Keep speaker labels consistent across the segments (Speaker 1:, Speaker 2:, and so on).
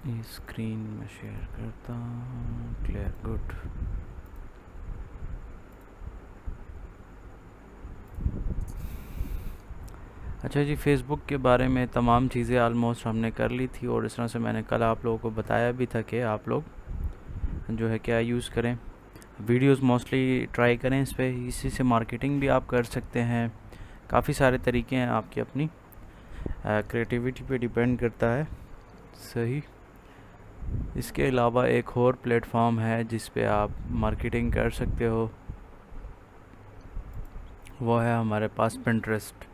Speaker 1: ये स्क्रीन में शेयर करता हूँ। Clear, good. अच्छा जी, फेसबुक के बारे में तमाम चीज़ें आलमोस्ट हमने कर ली थी, और इस तरह से मैंने कल आप लोगों को बताया भी था कि आप लोग जो है क्या यूज़ करें। वीडियोस मोस्टली ट्राई करें इस पे, इसी से मार्केटिंग भी आप कर सकते हैं। काफ़ी सारे तरीके हैं, आपकी अपनी क्रिएटिविटी पे डिपेंड करता है। सही। इसके अलावा एक और प्लेटफॉर्म है जिस पे आप मार्केटिंग कर सकते हो, वो है हमारे पास पिंटरेस्ट।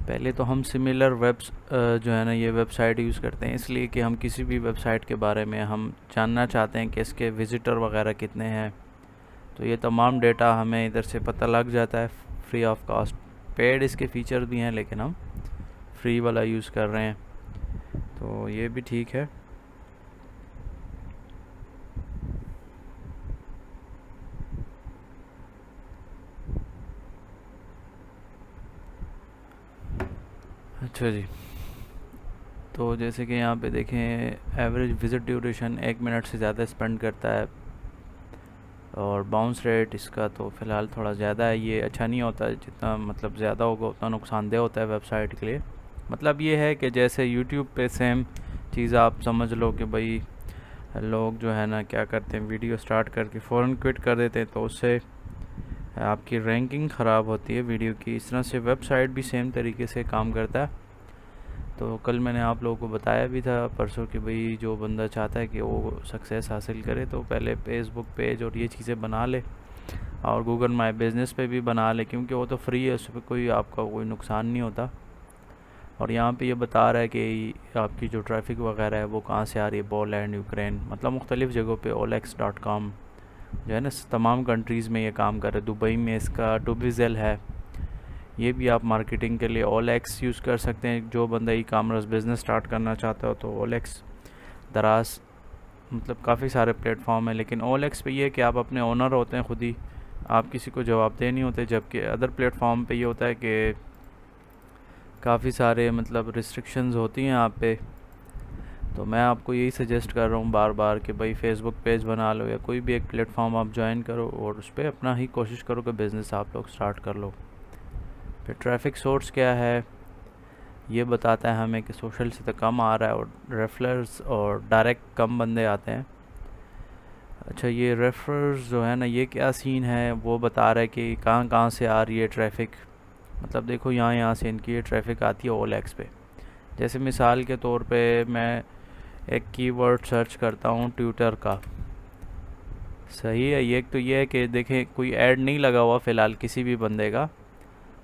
Speaker 1: पहले तो हम सिमिलर वेब्स जो है ना ये वेबसाइट यूज़ करते हैं, इसलिए कि हम किसी भी वेबसाइट के बारे में हम जानना चाहते हैं कि इसके विज़िटर वगैरह कितने हैं, तो ये तमाम डेटा हमें इधर से पता लग जाता है फ्री ऑफ कॉस्ट। पेड इसके फीचर भी हैं, लेकिन हम फ्री वाला यूज़ कर रहे हैं, तो ये भी ठीक है। अच्छा जी, तो जैसे कि यहाँ पे देखें, एवरेज विज़िट ड्यूरेशन 1 मिनट से ज़्यादा स्पेंड करता है, और बाउंस रेट इसका तो फ़िलहाल थोड़ा ज़्यादा है। ये अच्छा नहीं होता, जितना मतलब ज़्यादा होगा उतना नुकसानदेह होता है वेबसाइट के लिए। मतलब ये है कि जैसे यूट्यूब पे सेम चीज़ आप समझ लो कि भाई लोग जो है ना क्या करते हैं, वीडियो स्टार्ट करके फ़ौरन क्विट कर देते हैं, तो उससे आपकी रैंकिंग ख़राब होती है वीडियो की। इस तरह से वेबसाइट भी सेम तरीके से काम करता है। तो कल मैंने आप लोगों को बताया भी था परसों कि भाई जो बंदा चाहता है कि वो सक्सेस हासिल करे, तो पहले फेसबुक पेज और ये चीज़ें बना ले, और गूगल माई बिज़नेस पे भी बना ले, क्योंकि वो तो फ्री है, उस पर कोई आपका कोई नुकसान नहीं होता। और यहाँ पे ये बता रहा है कि आपकी जो ट्रैफिक वगैरह है वो कहाँ से आ रही है, पोलैंड, यूक्रेन, मतलब मुख्तलिफ़ जगहों पे OLX.com जो है ना तमाम कंट्रीज़ में ये काम कर रहा है। दुबई में इसका टूबिज़ेल है, ये भी आप मार्केटिंग के लिए OLX यूज़ कर सकते हैं। जो बंदा ई कामर्स बिज़नेस स्टार्ट करना चाहता हो तो OLX, दराज, मतलब काफ़ी सारे प्लेटफॉर्म हैं, लेकिन OLX पे ये है कि आप अपने ओनर होते हैं खुद ही, आप किसी को जवाबदेह नहीं होते। जबकि अदर प्लेटफॉर्म पे ये होता है कि काफ़ी सारे मतलब रिस्ट्रिक्शंस होती हैं आप पे। तो मैं आपको यही सजेस्ट कर रहा हूँ बार बार कि भाई फेसबुक पेज बना लो, या कोई भी एक प्लेटफॉर्म आप ज्वाइन करो, और उस पर अपना ही कोशिश करो कि बिज़नेस आप लोग स्टार्ट कर लो। फिर ट्रैफिक सोर्स क्या है, ये बताता है हमें कि सोशल से तो कम आ रहा है, और रेफरल्स और डायरेक्ट कम बंदे आते हैं। अच्छा, ये रेफरल्स जो है ना ये क्या सीन है, वो बता रहा है कि कहाँ कहाँ से आ रही है ट्रैफिक। मतलब देखो यहाँ से इनकी ये ट्रैफिक आती है OLX पे। जैसे मिसाल के तौर पे मैं एक कीवर्ड सर्च करता हूँ ट्विटर का, सही है। ये तो ये है कि देखें कोई ऐड नहीं लगा हुआ फ़िलहाल किसी भी बंदे का,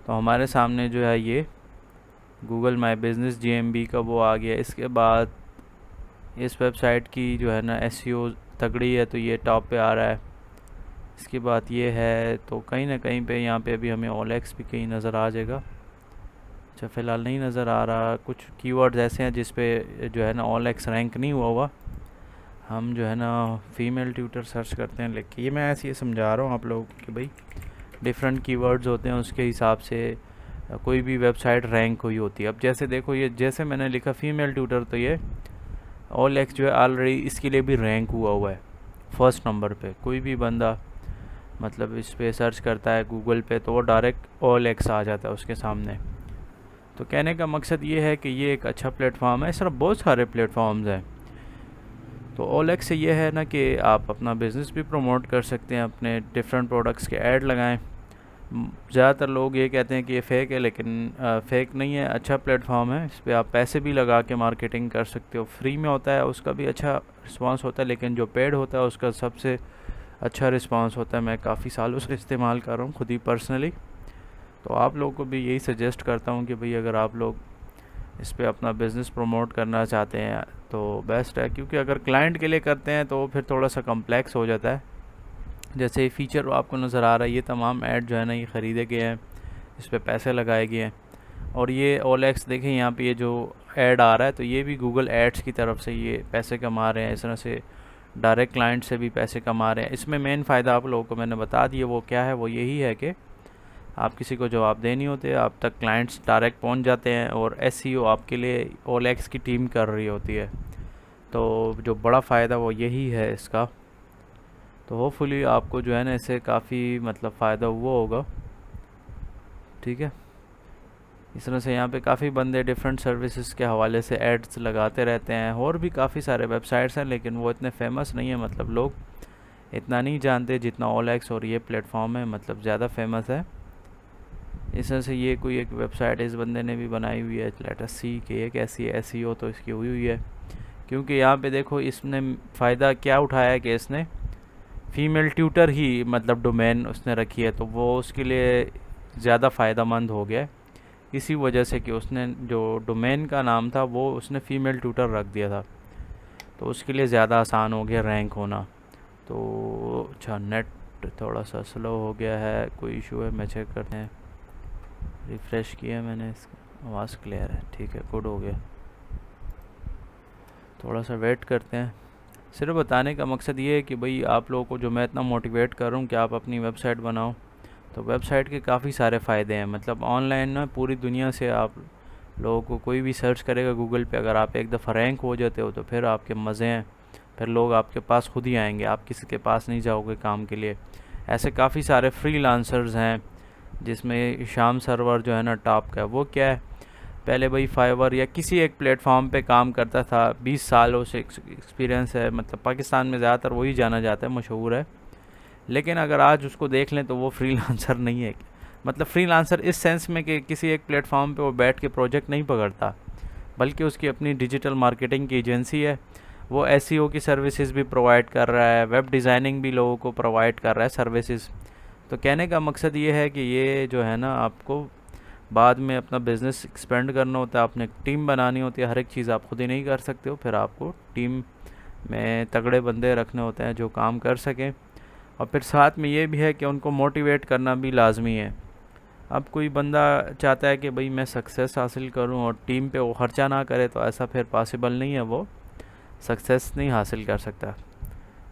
Speaker 1: तो हमारे सामने जो है ये गूगल माई बिज़नेस GMB का वो आ गया। इसके बाद इस वेबसाइट की जो है ना SEO तगड़ी है, तो ये टॉप पे आ रहा है। इसके बाद ये है, तो कहीं ना कहीं पे यहाँ पे अभी हमें OLX भी कहीं नज़र आ जाएगा। अच्छा, फ़िलहाल नहीं नज़र आ रहा। कुछ कीवर्ड्स ऐसे हैं जिस पे जो है ना OLX रैंक नहीं हुआ हुआ। हम जो है ना फ़ीमेल ट्यूटर सर्च करते हैं, लेकिन ये मैं ऐसे ही समझा रहा हूँ आप लोगों को कि भाई डिफरेंट कीवर्ड्स होते हैं, उसके हिसाब से कोई भी वेबसाइट रैंक हुई होती है। अब जैसे देखो, ये जैसे मैंने लिखा फ़ीमेल ट्यूटर, तो ये OLX जो है ऑलरेडी इसके लिए भी रैंक हुआ है फर्स्ट नंबर पे। कोई भी बंदा मतलब इस पे सर्च करता है गूगल पे, तो वो डायरेक्ट OLX आ जाता है उसके सामने। तो कहने का मकसद ये है कि ये एक अच्छा प्लेटफॉर्म है। इस तरह बहुत सारे प्लेटफॉर्म्स हैं। तो OLX से ये है ना कि आप अपना बिज़नेस भी प्रमोट कर सकते हैं, अपने डिफरेंट प्रोडक्ट्स के ऐड लगाएं। ज़्यादातर लोग ये कहते हैं कि ये फ़ेक है, लेकिन फ़ेक नहीं है, अच्छा प्लेटफॉर्म है। इस पर आप पैसे भी लगा के मार्केटिंग कर सकते हो। फ्री में होता है उसका भी अच्छा रिस्पांस होता है, लेकिन जो पेड होता है उसका सबसे अच्छा रिस्पांस होता है। मैं काफ़ी सालों से इस्तेमाल कर रहा हूँ खुद ही पर्सनली, तो आप लोगों को भी यही सजेस्ट करता हूँ कि भाई अगर आप लोग इस पर अपना बिज़नेस प्रमोट करना चाहते हैं तो बेस्ट है। क्योंकि अगर क्लाइंट के लिए करते हैं तो फिर थोड़ा सा कम्प्लेक्स हो जाता है। जैसे ये फ़ीचर आपको नज़र आ रहा है, ये तमाम ऐड जो है ना ये ख़रीदे गए हैं, इस पर पैसे लगाए गए हैं। और ये OLX देखें, यहाँ पे ये जो ऐड आ रहा है, तो ये भी गूगल एड्स की तरफ से ये पैसे कमा रहे हैं। इस तरह से डायरेक्ट क्लाइंट से भी पैसे कमा रहे हैं। इसमें मेन फ़ायदा आप लोगों को मैंने बता दिया, वो क्या है, वो यही है कि आप किसी को जवाब देनी होते, आप तक क्लाइंट्स डायरेक्ट पहुंच जाते हैं और एसईओ आपके लिए OLX की टीम कर रही होती है। तो जो बड़ा फ़ायदा वो यही है इसका। तो होपफुली आपको जो है ना इससे काफ़ी मतलब फ़ायदा हुआ होगा, ठीक है। इस तरह से यहाँ पे काफ़ी बंदे डिफरेंट सर्विसेज के हवाले से एड्स लगाते रहते हैं। और भी काफ़ी सारे वेबसाइट्स हैं लेकिन वो इतने फेमस नहीं है, मतलब लोग इतना नहीं जानते जितना OLX और ये प्लेटफॉर्म है, मतलब ज़्यादा फेमस है। इस तरह से ये कोई एक वेबसाइट इस बंदे ने भी बनाई हुई है, लेट अस सी कि ये कैसी है। SEO तो इसकी हुई हुई है, क्योंकि यहाँ पे देखो इसने फ़ायदा क्या उठाया है कि इसने फीमेल ट्यूटर ही मतलब डोमेन उसने रखी है, तो वो उसके लिए ज़्यादा फ़ायदेमंद हो गया इसी वजह से कि उसने जो डोमेन का नाम था वो उसने फ़ीमेल ट्यूटर रख दिया था, तो उसके लिए ज़्यादा आसान हो गया रैंक होना। तो अच्छा, नेट थोड़ा सा स्लो हो गया है, कोई इशू है मैं चेक करते हैं। रिफ़्रेश किया मैंने, इसका आवाज़ क्लियर है, ठीक है, गुड हो गया। थोड़ा सा वेट करते हैं। सिर्फ बताने का मकसद ये है कि भाई आप लोगों को जो मैं इतना मोटिवेट कर रहा हूँ कि आप अपनी वेबसाइट बनाओ, तो वेबसाइट के काफ़ी सारे फ़ायदे हैं। मतलब ऑनलाइन ना पूरी दुनिया से आप लोगों को कोई भी सर्च करेगा गूगल पे, अगर आप एक दफ़ा रैंक हो जाते हो तो फिर आपके मज़े हैं, फिर लोग आपके पास खुद ही आएंगे, आप किसी के पास नहीं जाओगे काम के लिए। ऐसे काफ़ी सारे फ्रीलांसर्स हैं जिसमें शाम सर्वर जो है ना टॉप का, वो क्या है, पहले भाई फाइवर या किसी एक प्लेटफॉर्म पे काम करता था, 20 सालों से एक्सपीरियंस है, मतलब पाकिस्तान में ज़्यादातर वही जाना जाता है, मशहूर है। लेकिन अगर आज उसको देख लें तो वो फ्रीलांसर नहीं है। मतलब फ्रीलांसर इस सेंस में कि किसी एक प्लेटफॉर्म पे वो बैठ के प्रोजेक्ट नहीं पकड़ता, बल्कि उसकी अपनी डिजिटल मार्केटिंग की एजेंसी है। वो SEO की सर्विसेज भी प्रोवाइड कर रहा है, वेब डिज़ाइनिंग भी लोगों को प्रोवाइड कर रहा है सर्विसेज। तो कहने का मकसद ये है कि ये जो है ना आपको बाद में अपना बिज़नेस एक्सपेंड करना होता है, आपने टीम बनानी होती है, हर एक चीज़ आप खुद ही नहीं कर सकते हो, फिर आपको टीम में तगड़े बंदे रखने होते हैं जो काम कर सकें। और फिर साथ में ये भी है कि उनको मोटिवेट करना भी लाजमी है। अब कोई बंदा चाहता है कि भाई मैं सक्सेस हासिल करूं और टीम पे वो खर्चा ना करे, तो ऐसा फिर पॉसिबल नहीं है, वो सक्सेस नहीं हासिल कर सकता।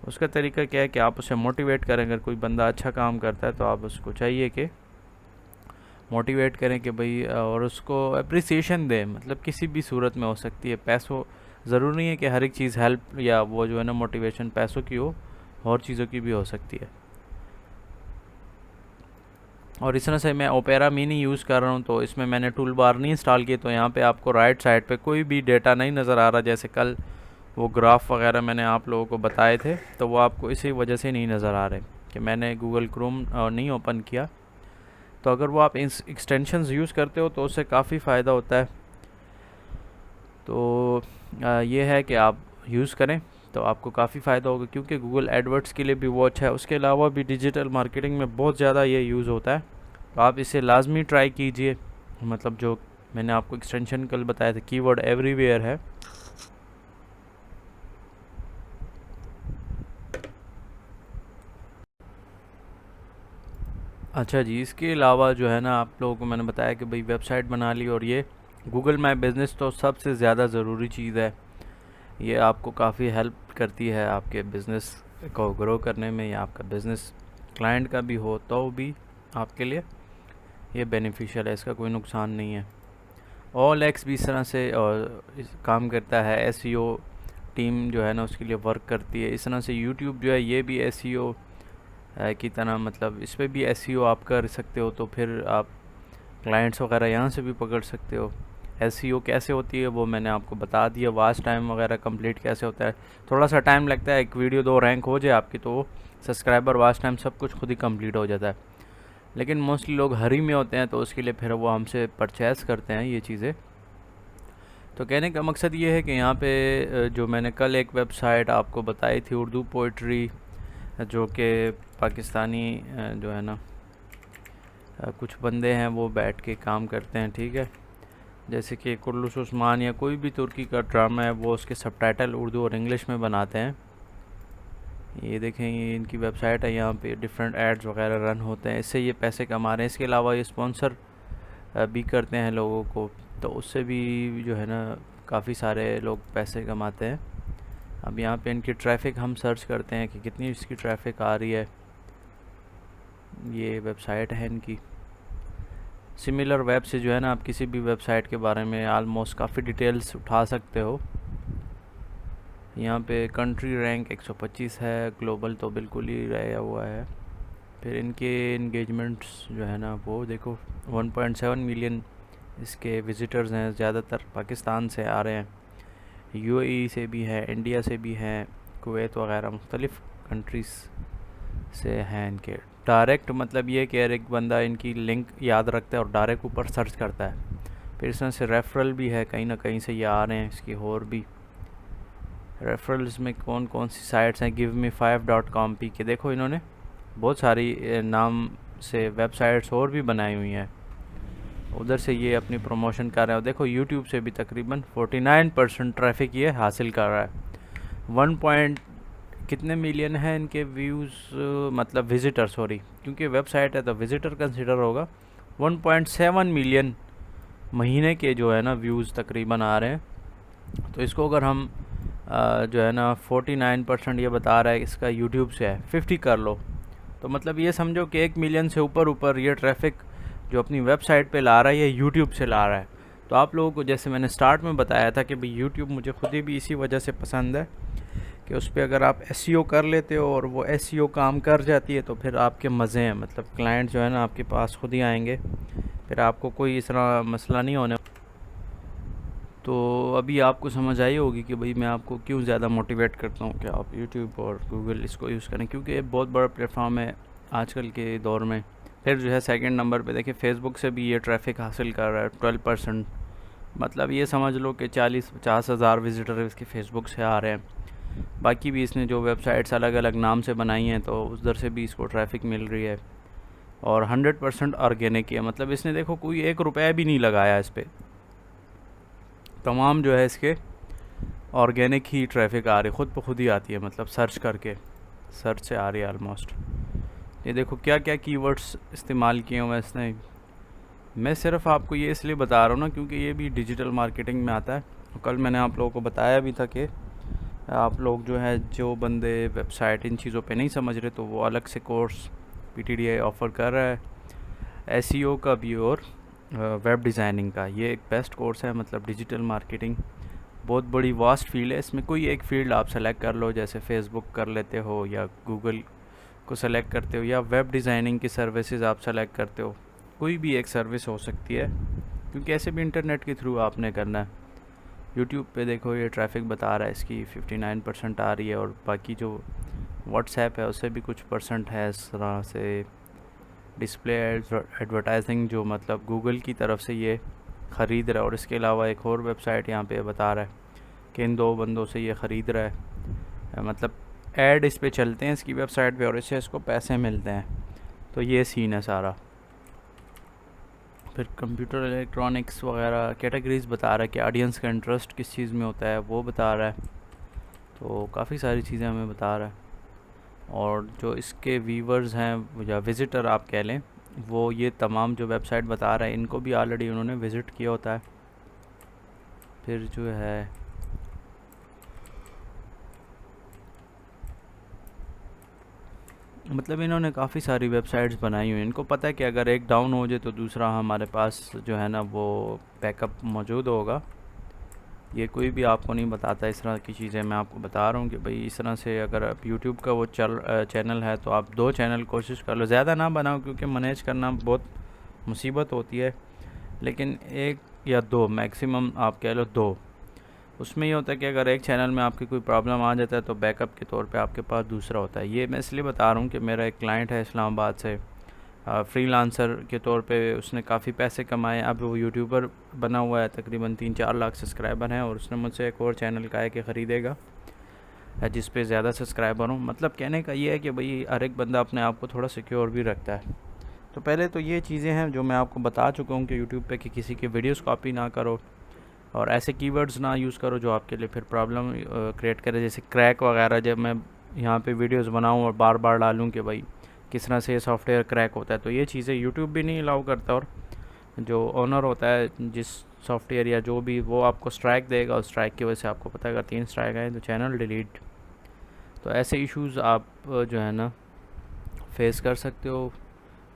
Speaker 1: उसका तरीका क्या है कि आप उसे मोटिवेट करें। अगर कोई बंदा अच्छा काम करता है तो आप उसको चाहिए कि मोटिवेट करें कि भाई, और उसको अप्रिसिएशन दें, मतलब किसी भी सूरत में हो सकती है। पैसों ज़रूरी नहीं है कि हर एक चीज़ हेल्प या वो जो है ना मोटिवेशन पैसों की हो, और चीज़ों की भी हो सकती है। और इस तरह से मैं ओपेरा मिनी यूज़ कर रहा हूँ, तो इसमें मैंने टूल बार नहीं इंस्टॉल की, तो यहाँ पे आपको राइट साइड पे कोई भी डेटा नहीं नज़र आ रहा। जैसे कल वो ग्राफ वगैरह मैंने आप लोगों को बताए थे, तो वो आपको इसी वजह से नहीं नज़र आ रहे कि मैंने गूगल क्रोम नहीं ओपन किया। तो अगर वो आप एक्सटेंशंस यूज़ करते हो तो उससे काफ़ी फ़ायदा होता है। तो ये है कि आप यूज़ करें तो आपको काफ़ी फ़ायदा होगा, क्योंकि गूगल एडवर्ड्स के लिए भी वो अच्छा है। उसके अलावा भी डिजिटल मार्केटिंग में बहुत ज़्यादा ये यूज़ होता है, तो आप इसे लाजमी ट्राई कीजिए। मतलब जो मैंने आपको एक्सटेंशन कल बताया था, कीवर्ड एवरीवेयर है। अच्छा जी, इसके अलावा जो है ना आप लोगों को मैंने बताया कि भाई वेबसाइट बना ली, और ये गूगल माई बिज़नेस तो सबसे ज़्यादा ज़रूरी चीज़ है। ये आपको काफ़ी हेल्प करती है आपके बिज़नेस को ग्रो करने में, या आपका बिज़नेस क्लाइंट का भी हो तो भी आपके लिए ये बेनिफिशियल है, इसका कोई नुकसान नहीं है। OLX भी इस तरह से और काम करता है, SEO टीम जो है ना उसके लिए वर्क करती है। इस तरह से YouTube जो है ये भी SEO की तरह, मतलब इस पर भी SEO आप कर सकते हो, तो फिर आप क्लाइंट्स वगैरह यहाँ से भी पकड़ सकते हो। SEO कैसे होती है वो मैंने आपको बता दिया, वाच टाइम वगैरह कंप्लीट कैसे होता है। थोड़ा सा टाइम लगता है, एक वीडियो 2 रैंक हो जाए आपकी तो सब्सक्राइबर वाच टाइम सब कुछ खुद ही कंप्लीट हो जाता है। लेकिन मोस्टली लोग हरी में होते हैं, तो उसके लिए फिर वो हमसे परचेज़ करते हैं ये चीज़ें। तो कहने का मकसद ये है कि यहाँ पे जो मैंने कल एक वेबसाइट आपको बताई थी, उर्दू पोइट्री, जो कि पाकिस्तानी जो है ना कुछ बंदे हैं वो बैठ के काम करते हैं, ठीक है। जैसे कि कुर्लुस उस्मान या कोई भी तुर्की का ड्रामा है, वो उसके सबटाइटल उर्दू और इंग्लिश में बनाते हैं। ये देखें, ये इनकी वेबसाइट है, यहाँ पे डिफरेंट एड्स वगैरह रन होते हैं, इससे ये पैसे कमा रहे हैं। इसके अलावा ये स्पॉन्सर भी करते हैं लोगों को, तो उससे भी जो है ना काफ़ी सारे लोग पैसे कमाते हैं। अब यहाँ पे इनकी ट्रैफिक हम सर्च करते हैं कि कितनी इसकी ट्रैफिक आ रही है। ये वेबसाइट है इनकी, सिमिलर वेब से जो है ना आप किसी भी वेबसाइट के बारे में आलमोस्ट काफ़ी डिटेल्स उठा सकते हो। यहाँ पे कंट्री रैंक 125 है, ग्लोबल तो बिल्कुल ही रहा हुआ है। फिर इनके इंगेजमेंट्स जो है ना वो देखो 1.7 मिलियन इसके विज़िटर्स हैं, ज़्यादातर पाकिस्तान से आ रहे हैं, यूएई से भी है, इंडिया से भी हैं, कुवैत वगैरह मुख्तलिफ़ कंट्रीज़ से हैं इनके। डायरेक्ट मतलब ये कि हर एक बंदा इनकी लिंक याद रखता है और डायरेक्ट ऊपर सर्च करता है। फिर इसमें से रेफरल भी है, कहीं ना कहीं से ये आ रहे हैं इसकी। और भी रेफरल्स में कौन कौन सी साइट्स हैं, giveme5.com पी के देखो, इन्होंने बहुत सारी नाम से वेबसाइट्स और भी बनाई हुई हैं, उधर से ये अपनी प्रमोशन कर रहे हैं। देखो यूट्यूब से भी तकरीबन 49% ट्रैफिक ये हासिल कर रहा है। 1 पॉइंट कितने मिलियन है इनके व्यूज़, मतलब विज़िटर, सॉरी क्योंकि वेबसाइट है तो विज़िटर कंसिडर होगा। 1.7 मिलियन महीने के जो है ना व्यूज़ तकरीबन आ रहे हैं। तो इसको अगर हम जो है ना 49% ये बता रहा है इसका यूट्यूब से है, 50 कर लो तो मतलब ये समझो कि 1 मिलियन से ऊपर ये ट्रैफिक जो अपनी वेबसाइट पे ला रहा है ये यूट्यूब से ला रहा है। तो आप लोगों को जैसे मैंने स्टार्ट में बताया था कि भाई यूट्यूब मुझे खुद ही भी इसी वजह से पसंद है कि उस पर अगर आप एसईओ कर लेते हो और वो एसईओ काम कर जाती है तो फिर आपके मज़े हैं, मतलब क्लाइंट जो है ना आपके पास खुद ही आएंगे, फिर आपको कोई इस तरह मसला नहीं होने। तो अभी आपको समझ आई होगी कि भाई मैं आपको क्यों ज़्यादा मोटिवेट करता हूँ कि आप यूट्यूब और गूगल इसको यूज़ करें, क्योंकि ये बहुत बड़ा प्लेटफॉर्म है आजकल के दौर में। फिर जो है सेकंड नंबर पे देखिए फेसबुक से भी ये ट्रैफिक हासिल कर रहा है 12%, मतलब ये समझ लो कि 40-50 हज़ार विज़िटर इसके फेसबुक से आ रहे हैं। बाकी भी इसने जो वेबसाइट्स अलग अलग नाम से बनाई हैं तो उधर से भी इसको ट्रैफिक मिल रही है। और 100% ऑर्गेनिक है, मतलब इसने देखो कोई 1 रुपया भी नहीं लगाया इस पर, तमाम जो है इसके ऑर्गेनिक ही ट्रैफिक आ रही, खुद ब खुद ही आती है, मतलब सर्च करके, सर्च से आ रही है ऑलमोस्ट। ये देखो क्या क्या कीवर्ड्स इस्तेमाल किए हुए इसने। मैं सिर्फ आपको ये इसलिए बता रहा हूँ ना क्योंकि ये भी डिजिटल मार्केटिंग में आता है। कल मैंने आप लोगों को बताया भी था कि आप लोग जो है जो बंदे वेबसाइट इन चीज़ों पे नहीं समझ रहे तो वो अलग से कोर्स PTDI ऑफ़र कर रहा है SEO का भी और वेब डिज़ाइनिंग का। ये एक बेस्ट कोर्स है, मतलब डिजिटल मार्केटिंग बहुत बड़ी वास्ट फील्ड है, इसमें कोई एक फ़ील्ड आप सेलेक्ट कर लो, जैसे फेसबुक कर लेते हो या गूगल को सेलेक्ट करते हो या वेब डिज़ाइनिंग की सर्विसेज आप सेलेक्ट करते हो, कोई भी एक सर्विस हो सकती है क्योंकि ऐसे भी इंटरनेट के थ्रू आपने करना है। यूट्यूब पे देखो ये ट्रैफिक बता रहा है इसकी 59% आ रही है, और बाकी जो व्हाट्सएप है उससे भी कुछ परसेंट है। इस तरह से डिस्प्ले एडवर्टाइजिंग जो मतलब गूगल की तरफ से ये ख़रीद रहा है, और इसके अलावा एक और वेबसाइट यहाँ पे बता रहा है कि इन 2 बंदों से ये ख़रीद रहा है, मतलब ऐड इस पे चलते हैं इसकी वेबसाइट पे और इससे इसको पैसे मिलते हैं। तो ये सीन है सारा। फिर कंप्यूटर इलेक्ट्रॉनिक्स वगैरह कैटेगरीज बता रहा है कि ऑडियंस का इंटरेस्ट किस चीज़ में होता है वो बता रहा है, तो काफ़ी सारी चीज़ें हमें बता रहा है। और जो इसके व्यूवर्स हैं या विज़िटर आप कह लें, वो ये तमाम जो वेबसाइट बता रहा है इनको भी ऑलरेडी उन्होंने विज़िट किया होता है। फिर जो है मतलब इन्होंने काफ़ी सारी वेबसाइट्स बनाई हुई हैं, इनको पता है कि अगर एक डाउन हो जाए तो दूसरा हमारे पास जो है ना वो बैकअप मौजूद होगा। ये कोई भी आपको नहीं बताता इस तरह की चीज़ें, मैं आपको बता रहा हूँ कि भाई इस तरह से अगर आप यूट्यूब का वो चैनल है तो आप 2 चैनल कोशिश कर लो, ज़्यादा ना बनाओ क्योंकि मैनेज करना बहुत मुसीबत होती है, लेकिन 1 या 2 मैक्सिमम आप कह लो 2। उसमें ये होता है कि अगर एक चैनल में आपकी कोई प्रॉब्लम आ जाता है तो बैकअप के तौर पे आपके पास दूसरा होता है। ये मैं इसलिए बता रहा हूँ कि मेरा एक क्लाइंट है इस्लामाबाद से, फ्रीलांसर के तौर पे उसने काफ़ी पैसे कमाए, अब वो यूट्यूबर बना हुआ है, तकरीबन 3-4 लाख सब्सक्राइबर हैं, और उसने मुझसे एक और चैनल कहा है कि ख़रीदेगा जिस पे ज़्यादा सब्सक्राइबर हों। मतलब कहने का ये है कि भाई हर एक बंदा अपने आप को थोड़ा सिक्योर भी रखता है। तो पहले तो ये चीज़ें हैं जो मैं आपको बता चुका हूँ कि यूट्यूब पे कि किसी के वीडियोस कॉपी ना करो और ऐसे कीवर्ड्स ना यूज़ करो जो आपके लिए फिर प्रॉब्लम क्रिएट करे, जैसे क्रैक वगैरह। जब मैं यहाँ पे वीडियोस बनाऊँ और बार बार डालूँ कि भाई किस तरह से ये सॉफ्टवेयर क्रैक होता है, तो ये चीज़ें यूट्यूब भी नहीं अलाउ करता, और जो ओनर होता है जिस सॉफ्टवेयर या जो भी, वो आपको स्ट्राइक देगा, और स्ट्राइक की वजह से आपको पता है अगर 3 स्ट्राइक आए तो चैनल डिलीट। तो ऐसे इश्यूज़ आप जो है ना फेस कर सकते हो।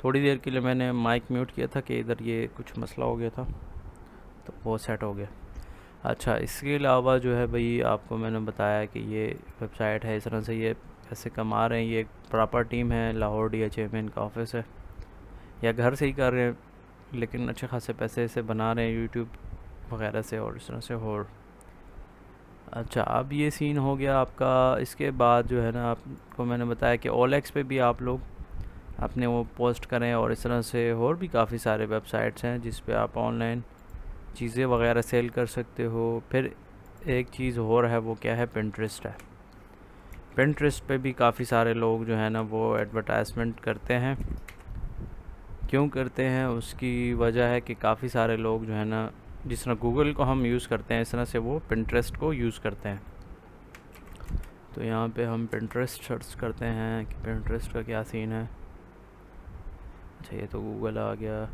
Speaker 1: थोड़ी देर के लिए मैंने माइक म्यूट किया था कि इधर ये कुछ मसला हो गया था, तो वो सेट हो गया। अच्छा, इसके अलावा जो है भाई आपको मैंने बताया कि ये वेबसाइट है, इस तरह से ये पैसे कमा रहे हैं। ये एक प्रॉपर टीम है, लाहौर DHA में इनका ऑफिस है, या घर से ही कर रहे हैं, लेकिन अच्छे खासे पैसे से बना रहे हैं यूट्यूब वगैरह से और इस तरह से। और अच्छा, अब ये सीन हो गया आपका। इसके बाद जो है ना, आपको मैंने बताया कि OLX पे भी आप लोग अपने वो पोस्ट करें, और इस तरह से और भी काफ़ी सारे वेबसाइट्स हैं जिस पे आप ऑनलाइन चीज़ें वगैरह सेल कर सकते हो। फिर एक चीज़ और है, वो क्या है, पिंटरेस्ट है। पिंटरेस्ट पे भी काफ़ी सारे लोग जो है ना वो एडवर्टाइजमेंट करते हैं। क्यों करते हैं, उसकी वजह है कि काफ़ी सारे लोग जो है ना, जिस तरह गूगल को हम यूज़ करते हैं इस तरह से वो पिंटरेस्ट को यूज़ करते हैं। तो यहाँ पे हम पिंटरेस्ट सर्च करते हैं कि पिंटरेस्ट का क्या सीन है। अच्छा, ये तो गूगल आ गया।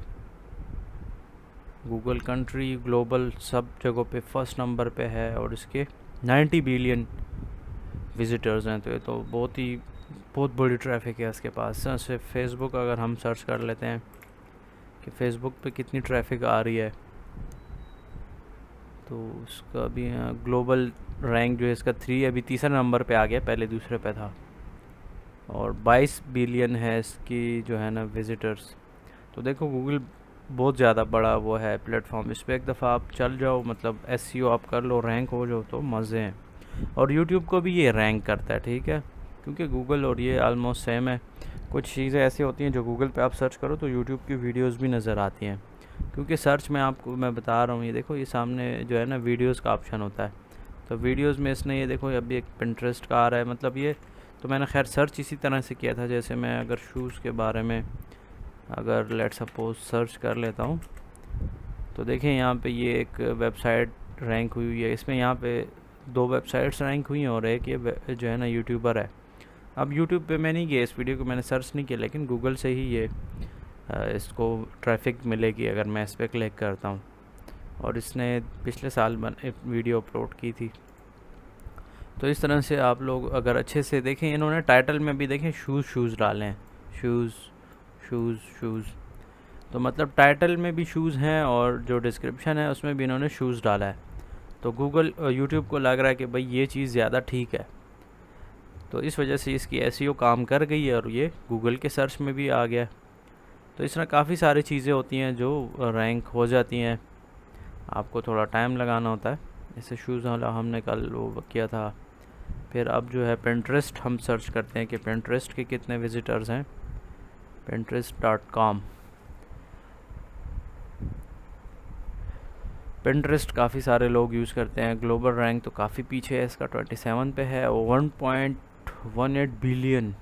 Speaker 1: गूगल कंट्री ग्लोबल सब जगहों पे फर्स्ट नंबर पे है, और इसके 90 बिलियन विजिटर्स हैं। तो ये तो बहुत बड़ी ट्रैफिक है इसके पास। से फेसबुक अगर हम सर्च कर लेते हैं कि फेसबुक पे कितनी ट्रैफिक आ रही है, तो उसका भी ग्लोबल रैंक जो है इसका 3 अभी तीसरा नंबर पे आ गया, पहले दूसरे पे था। और 22 बिलियन है इसकी जो है ना विज़िटर्स। तो देखो गूगल बहुत ज़्यादा बड़ा वो है प्लेटफॉर्म। इस पर एक दफ़ा आप चल जाओ, मतलब SEO आप कर लो, रैंक हो जाओ, तो मज़े हैं। और यूट्यूब को भी ये रैंक करता है, ठीक है, क्योंकि गूगल और ये आलमोस्ट सेम है। कुछ चीज़ें ऐसी होती हैं जो गूगल पे आप सर्च करो तो यूट्यूब की वीडियोस भी नज़र आती हैं, क्योंकि सर्च में आपको मैं बता रहा हूँ, ये देखो ये सामने जो है ना वीडियोस का ऑप्शन होता है। तो वीडियोस में इसने ये देखो अभी एक पिंटरेस्ट का आ रहा है, मतलब ये तो मैंने खैर सर्च इसी तरह से किया था। जैसे मैं अगर शूज़ के बारे में अगर लेट सपोज सर्च कर लेता हूँ, तो देखें यहाँ पे ये एक वेबसाइट रैंक हुई है। इसमें यहाँ पे 2 वेबसाइट्स रैंक हुई हैं, और एक ये जो है ना यूट्यूबर है। अब यूट्यूब पे मैं नहीं गया, इस वीडियो को मैंने सर्च नहीं किया, लेकिन गूगल से ही ये इसको ट्रैफिक मिलेगी अगर मैं इस पर क्लिक करता हूँ। और इसने पिछले साल एक वीडियो अपलोड की थी। तो इस तरह से आप लोग अगर अच्छे से देखें, इन्होंने टाइटल में भी देखें शूज़ डाले हैं, शूज़। तो मतलब टाइटल में भी शूज़ हैं, और जो डिस्क्रिप्शन है उसमें भी इन्होंने शूज़ डाला है। तो गूगल यूट्यूब को लग रहा है कि भाई ये चीज़ ज़्यादा ठीक है, तो इस वजह से इसकी SEO काम कर गई है, और ये गूगल के सर्च में भी आ गया। तो इस तरह काफ़ी सारी चीज़ें होती हैं जो रैंक हो जाती हैं, आपको थोड़ा टाइम लगाना होता है। जैसे शूज़ वाला हमने कल वो किया था। फिर अब जो है पिंटरेस्ट हम सर्च करते हैं कि पिंटरेस्ट के कितने विज़िटर्स हैं, pinterest.com। पिंटरेस्ट काफ़ी सारे लोग यूज़ करते हैं। ग्लोबल रैंक तो काफ़ी पीछे है, इसका 27 पे है, 1.18 बिलियन,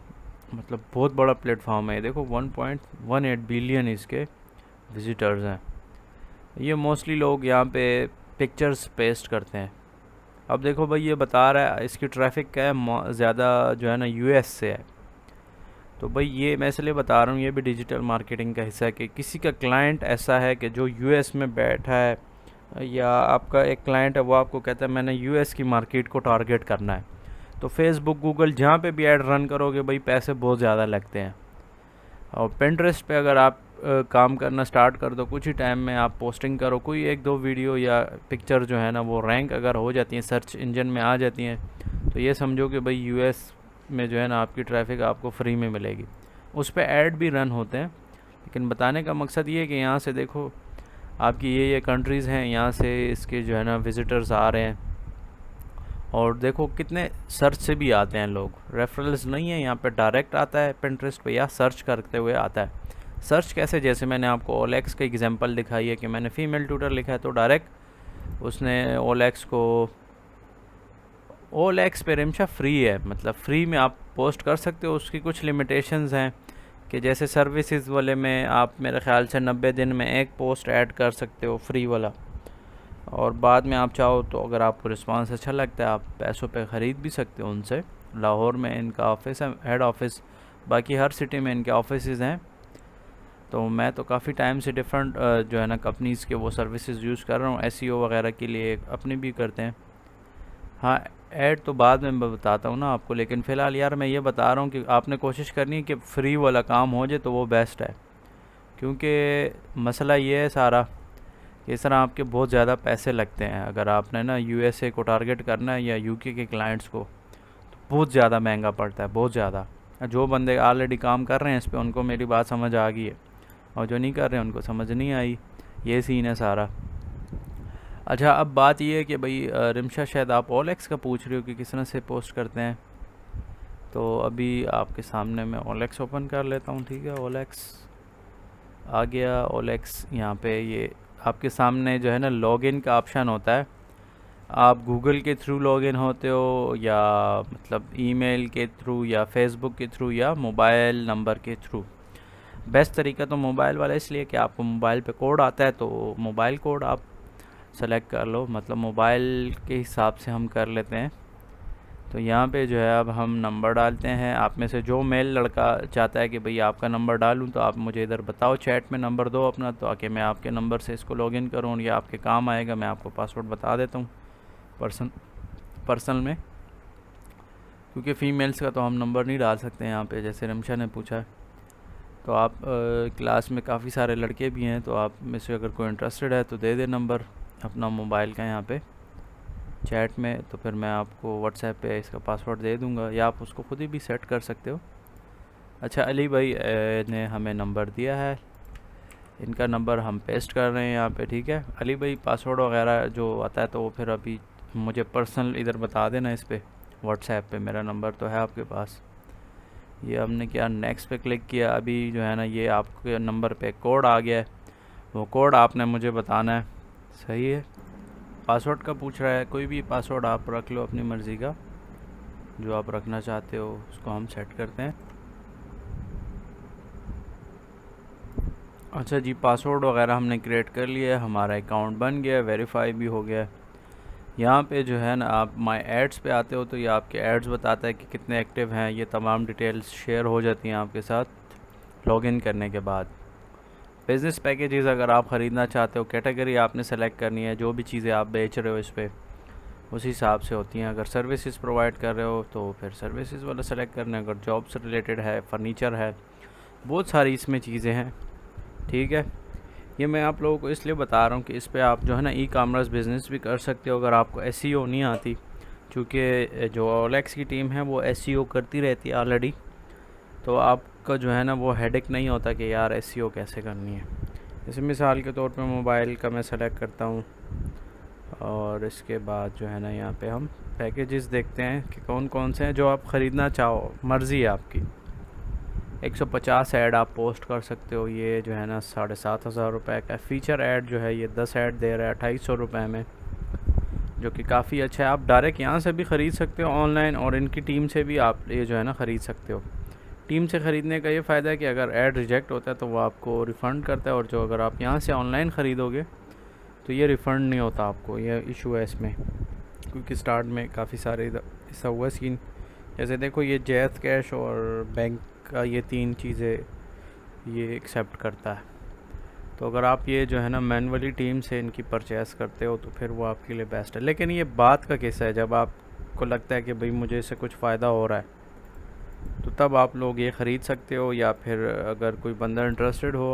Speaker 1: मतलब बहुत बड़ा प्लेटफॉर्म है। देखो 1.18 बिलियन इसके विज़िटर्स हैं। ये मोस्टली लोग यहाँ पे पिक्चर्स पेस्ट करते हैं। अब देखो भाई ये बता रहा है इसकी ट्रैफिक क्या है, ज़्यादा जो है ना US से है। तो भाई ये मैं इसलिए बता रहा हूँ, ये भी डिजिटल मार्केटिंग का हिस्सा है कि किसी का क्लाइंट ऐसा है कि जो US में बैठा है, या आपका एक क्लाइंट है वो आपको कहता है मैंने US की मार्केट को टारगेट करना है, तो फेसबुक गूगल जहाँ पे भी ऐड रन करोगे भाई पैसे बहुत ज़्यादा लगते हैं। और पिंटरेस्ट पे अगर आप काम करना स्टार्ट कर दो, कुछ ही टाइम में आप पोस्टिंग करो, कोई 1-2 वीडियो या पिक्चर जो है ना वो रैंक अगर हो जाती हैं, सर्च इंजन में आ जाती हैं, तो ये समझो कि भाई US में जो है ना आपकी ट्रैफिक आपको फ्री में मिलेगी। उस पर ऐड भी रन होते हैं, लेकिन बताने का मकसद ये है कि यहाँ से देखो आपकी ये कंट्रीज़ हैं, यहाँ से इसके जो है ना विज़िटर्स आ रहे हैं, और देखो कितने सर्च से भी आते हैं लोग, रेफरल्स नहीं है यहाँ पे, डायरेक्ट आता है पिंटरेस्ट पे या सर्च करते हुए आता है। सर्च कैसे, जैसे मैंने आपको OLX का एग्जांपल दिखाई है कि मैंने फ़ीमेल ट्यूटर लिखा है, तो डायरेक्ट उसने OLX पे रिमशा फ्री है, मतलब फ्री में आप पोस्ट कर सकते हो। उसकी कुछ लिमिटेशंस हैं कि जैसे सर्विसेज वाले में आप मेरे ख़्याल से 90 दिन में एक पोस्ट ऐड कर सकते हो फ्री वाला, और बाद में आप चाहो तो अगर आपको रिस्पांस अच्छा लगता है आप पैसों पे ख़रीद भी सकते हो उनसे। लाहौर में इनका ऑफिस है, हेड ऑफिस, बाकी हर सिटी में इनके ऑफिसेज़ हैं। तो मैं तो काफ़ी टाइम से डिफरेंट जो है ना कंपनीज़ के वो सर्विसेज यूज़ कर रहा हूँ SEO वगैरह के लिए, अपनी भी करते हैं। हाँ, ऐड तो बाद में मैं बताता हूँ ना आपको, लेकिन फ़िलहाल यार मैं ये बता रहा हूँ कि आपने कोशिश करनी है कि फ्री वाला काम हो जाए तो वो बेस्ट है। क्योंकि मसला ये है सारा कि इस तरह आपके बहुत ज़्यादा पैसे लगते हैं। अगर आपने ना यूएसए को टारगेट करना है या यूके के क्लाइंट्स को, तो बहुत ज़्यादा महंगा पड़ता है, बहुत ज़्यादा। जो बंदे ऑलरेडी काम कर रहे हैं इस पर, उनको मेरी बात समझ आ गई है, और जो नहीं कर रहे हैं उनको समझ नहीं आई। ये सीन है सारा। अच्छा, अब बात ये है कि भाई रिमशा, शायद आप ओलेक्स का पूछ रहे हो कि किस तरह से पोस्ट करते हैं। तो अभी आपके सामने मैं ओलेक्स ओपन कर लेता हूँ, ठीक है। ओलेक्स आ गया। ओलेक्स यहाँ पे ये आपके सामने जो है ना लॉगिन का ऑप्शन होता है। आप गूगल के थ्रू लॉगिन होते हो, या मतलब ईमेल के थ्रू, या फेसबुक के थ्रू, या मोबाइल नंबर के थ्रू। बेस्ट तरीका तो मोबाइल वाला इसलिए कि आपको मोबाइल पे कोड आता है, तो मोबाइल कोड आप सेलेक्ट कर लो। मतलब मोबाइल के हिसाब से हम कर लेते हैं। तो यहाँ पे जो है अब हम नंबर डालते हैं। आप में से जो मेल लड़का चाहता है कि भाई आपका नंबर डालूं, तो आप मुझे इधर बताओ, चैट में नंबर दो अपना, तो आके मैं आपके नंबर से इसको लॉगिन करूँ, या आपके काम आएगा। मैं आपको पासवर्ड बता देता हूँ पर्सनल में, क्योंकि फ़ीमेल्स का तो हम नंबर नहीं डाल सकते यहाँ पे, जैसे रमशा ने पूछा। तो आप क्लास में काफ़ी सारे लड़के भी हैं, तो आप में से अगर कोई इंटरेस्टेड है तो दे दे नंबर अपना मोबाइल का यहाँ पे चैट में, तो फिर मैं आपको व्हाट्सएप पे इसका पासवर्ड दे दूँगा, या आप उसको खुद ही भी सेट कर सकते हो। अच्छा, अली भाई ने हमें नंबर दिया है, इनका नंबर हम पेस्ट कर रहे हैं यहाँ पे, ठीक है। अली भाई पासवर्ड वगैरह जो आता है तो वो फिर अभी मुझे पर्सनल इधर बता देना इस पर, व्हाट्सएप पे। मेरा नंबर तो है आपके पास। ये हमने क्या, नेक्स्ट पे क्लिक किया। अभी जो है ना ये आपके नंबर पे कोड आ गया है, वो कोड आपने मुझे बताना है, सही है। पासवर्ड का पूछ रहा है, कोई भी पासवर्ड आप रख लो अपनी मर्ज़ी का, जो आप रखना चाहते हो उसको हम सेट करते हैं। अच्छा जी, पासवर्ड वगैरह हमने क्रिएट कर लिया है, हमारा अकाउंट बन गया है, वेरीफाई भी हो गया है। यहाँ पे जो है ना आप माई एड्स पे आते हो, तो ये आपके एड्स बताता है कि कितने एक्टिव हैं। ये तमाम डिटेल्स शेयर हो जाती हैं आपके साथ लॉगिन करने के बाद। बिज़नेस पैकेजेस अगर आप ख़रीदना चाहते हो, कैटेगरी आपने सेलेक्ट करनी है, जो भी चीज़ें आप बेच रहे हो इस पर उस हिसाब से होती हैं। अगर सर्विसेज प्रोवाइड कर रहे हो तो फिर सर्विसेज वाला सेलेक्ट करना है। अगर जॉब से रिलेटेड है, फर्नीचर है, बहुत सारी इसमें चीज़ें हैं, ठीक है। ये मैं आप लोगों को इसलिए बता रहा हूँ कि इस पे आप जो है ना ई कॉमर्स बिज़नेस भी कर सकते हो, अगर आपको एसईओ नहीं आती। क्योंकि जो ओलेक्स की टीम है वो एसईओ करती रहती है ऑलरेडी, तो आपका जो है ना वो हेडेक नहीं होता कि यार एसईओ कैसे करनी है। जैसे मिसाल के तौर पे मोबाइल का मैं सेलेक्ट करता हूँ, और इसके बाद जो है ना यहाँ पे हम पैकेजेस देखते हैं कि कौन कौन से हैं जो आप ख़रीदना चाहो, मर्ज़ी है आपकी। 150 ऐड आप पोस्ट कर सकते हो। ये जो है ना 7,500 रुपये का फ़ीचर ऐड जो है, ये 10 ऐड दे रहा है 250 रुपये में, जो कि काफ़ी अच्छा है। आप डायरेक्ट यहाँ से भी ख़रीद सकते हो ऑनलाइन, और इनकी टीम से भी आप ये जो है ना ख़रीद सकते हो। टीम से ख़रीदने का ये फ़ायदा है कि अगर ऐड रिजेक्ट होता है तो वो आपको रिफ़ंड करता है, और जो अगर आप यहाँ से ऑनलाइन ख़रीदोगे तो ये रिफ़ंड नहीं होता आपको। ये इशू है इसमें, क्योंकि स्टार्ट में काफ़ी सारे ऐसा हुआ सीन। जैसे देखो, ये जैज़ कैश और बैंक का ये 3 चीज़ें ये एक्सेप्ट करता है। तो अगर आप ये जो है ना मैनुअली टीम से इनकी परचेस करते हो तो फिर वो आपके लिए बेस्ट है। लेकिन ये बात का केस है, जब आपको लगता है कि भाई मुझे इससे कुछ फ़ायदा हो रहा है, तो तब आप लोग ये ख़रीद सकते हो। या फिर अगर कोई बंदा इंटरेस्टेड हो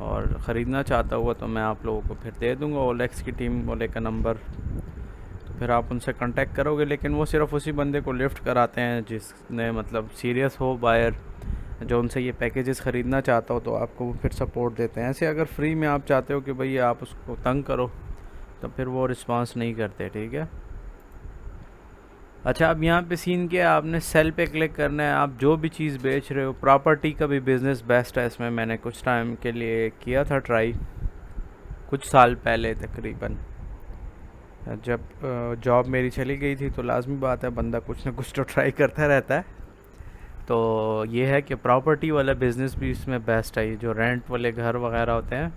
Speaker 1: और ख़रीदना चाहता हुआ, तो मैं आप लोगों को फिर दे दूँगा ओलेक्स की टीम वाले का नंबर, तो फिर आप उनसे कांटेक्ट करोगे। लेकिन वो सिर्फ़ उसी बंदे को लिफ्ट कराते हैं जिसने मतलब सीरियस हो बायर, जो उनसे ये पैकेजेस ख़रीदना चाहता हो, तो आपको वो फिर सपोर्ट देते हैं। ऐसे अगर फ्री में आप चाहते हो कि भाई आप उसको तंग करो, तो फिर वो रिस्पांस नहीं करते, ठीक है। अच्छा, अब यहाँ पे सीन क्या है, आपने सेल पे क्लिक करना है। आप जो भी चीज़ बेच रहे हो, प्रॉपर्टी का भी बिज़नेस बेस्ट है। इसमें मैंने कुछ टाइम के लिए किया था ट्राई, कुछ साल पहले तकरीबन। जब जॉब मेरी चली गई थी, तो लाजमी बात है बंदा कुछ ना कुछ तो ट्राई करता रहता है। तो ये है कि प्रॉपर्टी वाला बिज़नेस भी इसमें बेस्ट है। ये जो रेंट वाले घर वगैरह होते हैं,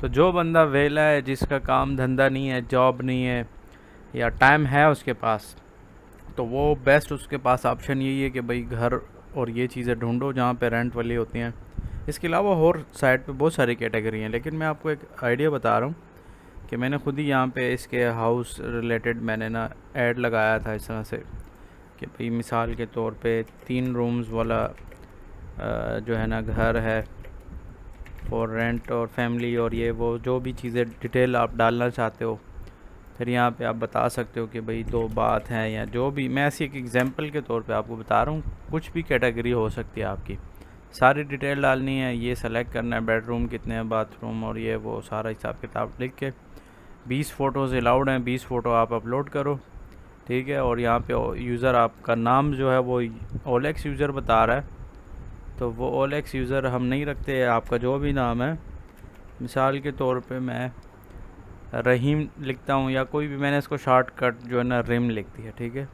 Speaker 1: तो जो बंदा वेला है, जिसका काम धंधा नहीं है, जॉब नहीं है, या टाइम है उसके पास, तो वो बेस्ट उसके पास ऑप्शन यही है कि भाई घर और ये चीज़ें ढूंढो जहाँ पे रेंट वाली होती हैं। इसके अलावा और साइड पे बहुत सारी कैटेगरी हैं, लेकिन मैं आपको एक आइडिया बता रहा हूँ कि मैंने खुद ही यहाँ पे इसके हाउस रिलेटेड मैंने ना ऐड लगाया था इस तरह से कि भाई मिसाल के तौर पे 3 रूम्स वाला जो है ना घर है, फॉर रेंट और फैमिली और ये वो जो भी चीज़ें डिटेल आप डालना चाहते हो, फिर यहाँ पे आप बता सकते हो कि भाई 2 बाथ हैं या जो भी। मैं ऐसी एक एग्जांपल के तौर पे आपको बता रहा हूँ, कुछ भी कैटेगरी हो सकती है आपकी, सारी डिटेल डालनी है, ये सेलेक्ट करना है बेडरूम कितने हैं, बाथरूम और ये वो सारा हिसाब किताब लिख के 20 फ़ोटोज़ अलाउड हैं, 20 फ़ोटो आप अपलोड करो, ठीक है। और यहाँ पे यूज़र आपका नाम जो है वो OLX यूज़र बता रहा है, तो वो OLX यूज़र हम नहीं रखते, आपका जो भी नाम है, मिसाल के तौर पे मैं रहीम लिखता हूँ या कोई भी, मैंने इसको शॉर्टकट जो है ना रिम लिख दिया, ठीक है।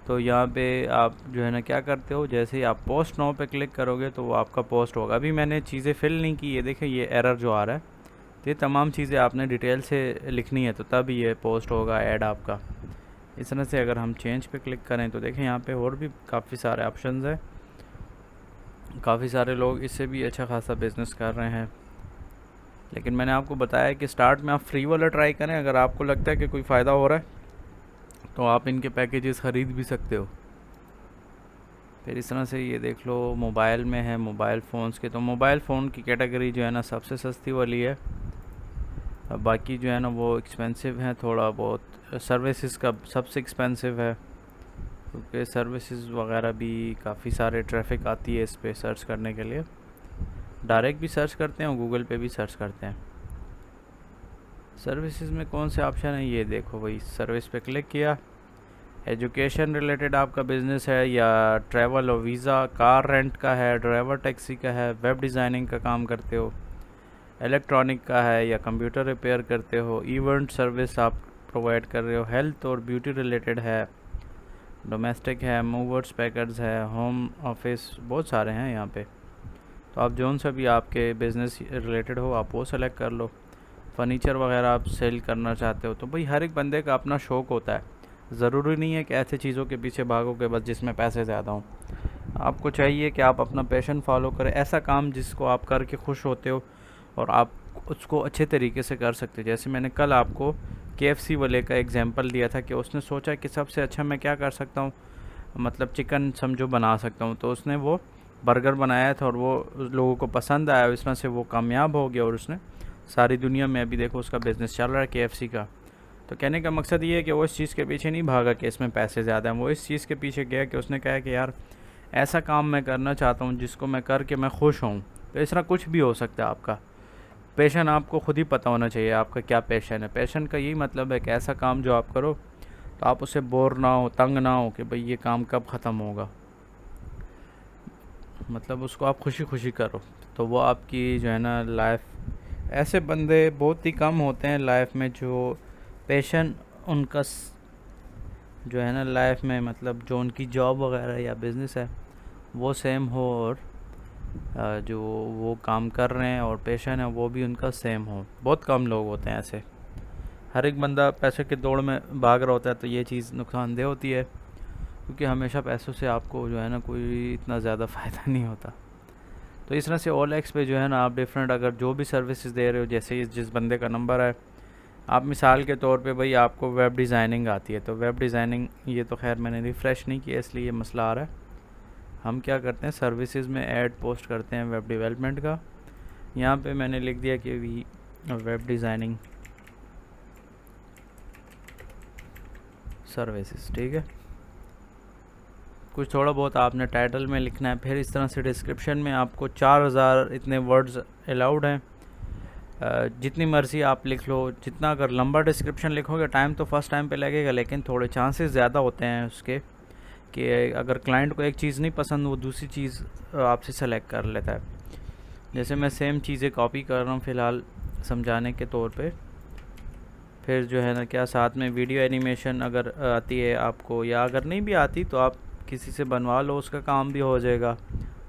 Speaker 1: तो यहाँ पे आप जो है ना क्या करते हो, जैसे ही आप पोस्ट नाउ पे क्लिक करोगे तो वो आपका पोस्ट होगा। अभी मैंने चीज़ें फिल नहीं की, ये देखिए ये एरर जो आ रहा है, तो ये तमाम चीज़ें आपने डिटेल से लिखनी है, तो तब ये पोस्ट होगा ऐड आपका। इस तरह से अगर हम चेंज पे क्लिक करें तो देखें यहाँ पे और भी काफ़ी सारे ऑप्शंस हैं, काफ़ी सारे लोग इससे भी अच्छा खासा बिज़नेस कर रहे हैं। लेकिन मैंने आपको बताया कि स्टार्ट में आप फ्री वाला ट्राई करें, अगर आपको लगता है कि कोई फ़ायदा हो रहा है तो आप इनके पैकेजेस ख़रीद भी सकते हो। फिर इस तरह से ये देख लो मोबाइल में है, मोबाइल फ़ोन्स के, तो मोबाइल फ़ोन की कैटेगरी जो है ना सबसे सस्ती वाली है, बाकी जो है ना वो एक्सपेंसिव है थोड़ा बहुत। सर्विसेज का सबसे एक्सपेंसिव है, क्योंकि सर्विसेज वगैरह भी काफ़ी सारे ट्रैफिक आती है इस पर सर्च करने के लिए, डायरेक्ट भी सर्च करते हैं और गूगल पे भी सर्च करते हैं। सर्विसेज में कौन से ऑप्शन है, ये देखो भाई, सर्विस पे क्लिक किया, एजुकेशन रिलेटेड आपका बिज़नेस है या ट्रैवल और वीज़ा, कार रेंट का है, ड्राइवर टैक्सी का है, वेब डिज़ाइनिंग का काम करते हो, इलेक्ट्रॉनिक का है या कंप्यूटर रिपेयर करते हो, इवेंट सर्विस आप प्रोवाइड कर रहे हो, हेल्थ और ब्यूटी रिलेटेड है, डोमेस्टिक है, मूवर्स पैकर्स है, होम ऑफिस, बहुत सारे हैं यहाँ पे। तो आप जौन सा भी आपके बिज़नेस रिलेटेड हो आप वो सेलेक्ट कर लो। फ़र्नीचर वगैरह आप सेल करना चाहते हो, तो भाई हर एक बंदे का अपना शौक़ होता है, ज़रूरी नहीं है कि ऐसे चीज़ों के पीछे भागोगे बस जिसमें पैसे ज़्यादा हों। आपको चाहिए कि आप अपना पैशन फॉलो करें, ऐसा काम जिसको आप करके खुश होते हो और आप उसको अच्छे तरीके से कर सकते हो। जैसे मैंने कल आपको KFC वाले का एग्जांपल दिया था कि उसने सोचा कि सबसे अच्छा मैं क्या कर सकता हूँ, मतलब चिकन समझो बना सकता हूँ, तो उसने वो बर्गर बनाया था और वो लोगों को पसंद आया, इस तरह से वो कामयाब हो गया और उसने सारी दुनिया में अभी देखो उसका बिज़नेस चल रहा है KFC का। तो कहने का मकसद ये है कि वो इस चीज़ के पीछे नहीं भागा कि इसमें पैसे ज़्यादा हैं, वो इस चीज़ के पीछे गया कि उसने कहा कि यार ऐसा काम मैं करना चाहता हूँ जिसको मैं करके मैं खुश हूँ। तो इस तरह कुछ भी हो सकता है आपका पैशन, आपको खुद ही पता होना चाहिए आपका क्या पैशन है। पैशन का यही मतलब है कि ऐसा काम जो आप करो तो आप उससे बोर ना हो, तंग ना हो कि भाई ये काम कब ख़त्म होगा, मतलब उसको आप खुशी खुशी करो, तो वो आपकी जो है ना लाइफ। ऐसे बंदे बहुत ही कम होते हैं लाइफ में जो पैशन उनका जो है ना लाइफ में, मतलब जो उनकी जॉब वगैरह या बिज़नेस है वो सेम हो और जो वो काम कर रहे हैं और पैशन है वो भी उनका सेम हो। बहुत कम लोग होते हैं ऐसे, हर एक बंदा पैसे की दौड़ में भाग रहा होता है, तो ये चीज़ नुकसानदेह होती है, क्योंकि हमेशा पैसों से आपको जो है ना कोई इतना ज़्यादा फ़ायदा नहीं होता। तो इस तरह से OLX पे जो है ना आप डिफरेंट अगर जो भी सर्विसेज दे रहे हो, जैसे जिस बंदे का नंबर है, आप मिसाल के तौर पे भाई आपको वेब डिज़ाइनिंग आती है, तो वेब डिज़ाइनिंग, ये तो खैर मैंने रिफ़्रेश नहीं किया इसलिए ये मसला आ रहा है। हम क्या करते हैं सर्विसेज में ऐड पोस्ट करते हैं वेब डेवलपमेंट का, यहाँ पे मैंने लिख दिया कि वेब डिज़ाइनिंग सर्विसेज, ठीक है। कुछ थोड़ा बहुत आपने टाइटल में लिखना है, फिर इस तरह से डिस्क्रिप्शन में आपको 4000 इतने वर्ड्स अलाउड हैं, जितनी मर्ज़ी आप लिख लो। जितना अगर लंबा डिस्क्रिप्शन लिखोगे टाइम तो फर्स्ट टाइम पे लगेगा, लेकिन थोड़े चांसेस ज़्यादा होते हैं उसके कि अगर क्लाइंट को एक चीज़ नहीं पसंद वो दूसरी चीज़ आपसे सेलेक्ट कर लेता है। जैसे मैं सेम चीज़ें कॉपी कर रहा हूँ फ़िलहाल समझाने के तौर पे, फिर जो है ना क्या साथ में वीडियो एनिमेशन अगर आती है आपको, या अगर नहीं भी आती तो आप किसी से बनवा लो, उसका काम भी हो जाएगा,